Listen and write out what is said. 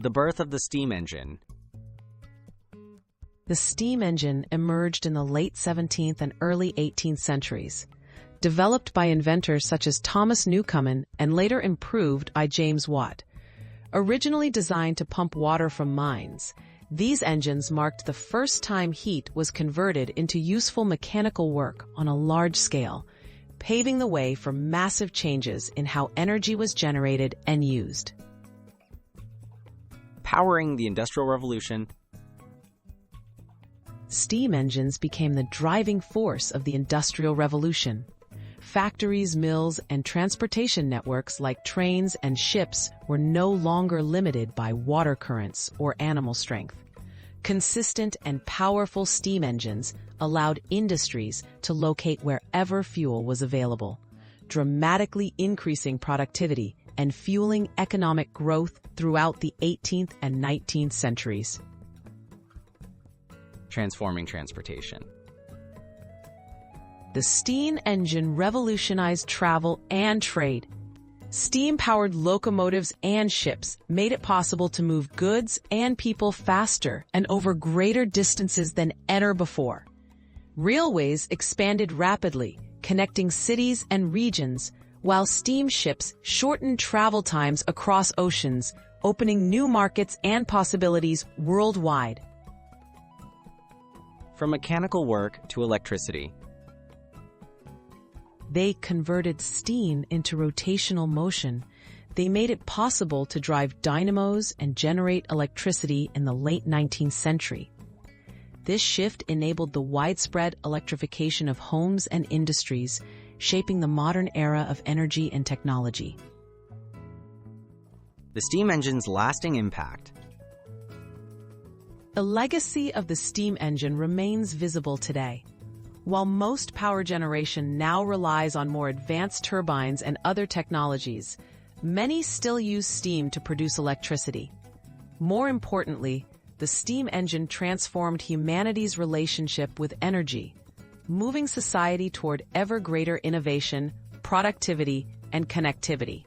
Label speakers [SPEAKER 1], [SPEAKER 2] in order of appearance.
[SPEAKER 1] The birth of the steam engine.
[SPEAKER 2] The steam engine emerged in the late 17th and early 18th centuries. Developed by inventors such as Thomas Newcomen and later improved by James Watt. Originally designed to pump water from mines, these engines marked the first time heat was converted into useful mechanical work on a large scale, paving the way for massive changes in how energy was generated and used.
[SPEAKER 1] Powering the Industrial Revolution.
[SPEAKER 2] Steam engines became the driving force of the Industrial Revolution. Factories, mills, and transportation networks like trains and ships were no longer limited by water currents or animal strength. Consistent and powerful steam engines allowed industries to locate wherever fuel was available, dramatically increasing productivity and fueling economic growth throughout the 18th and 19th centuries.
[SPEAKER 1] Transforming transportation.
[SPEAKER 2] The steam engine revolutionized travel and trade. Steam-powered locomotives and ships made it possible to move goods and people faster and over greater distances than ever before. Railways expanded rapidly, connecting cities and regions, while steamships shortened travel times across oceans, opening new markets and possibilities worldwide.
[SPEAKER 1] From mechanical work to electricity.
[SPEAKER 2] They converted steam into rotational motion. They made it possible to drive dynamos and generate electricity in the late 19th century. This shift enabled the widespread electrification of homes and industries, shaping the modern era of energy and technology.
[SPEAKER 1] The steam engine's lasting impact.
[SPEAKER 2] The legacy of the steam engine remains visible today. While most power generation now relies on more advanced turbines and other technologies, many still use steam to produce electricity. More importantly, the steam engine transformed humanity's relationship with energy, moving society toward ever greater innovation, productivity, and connectivity.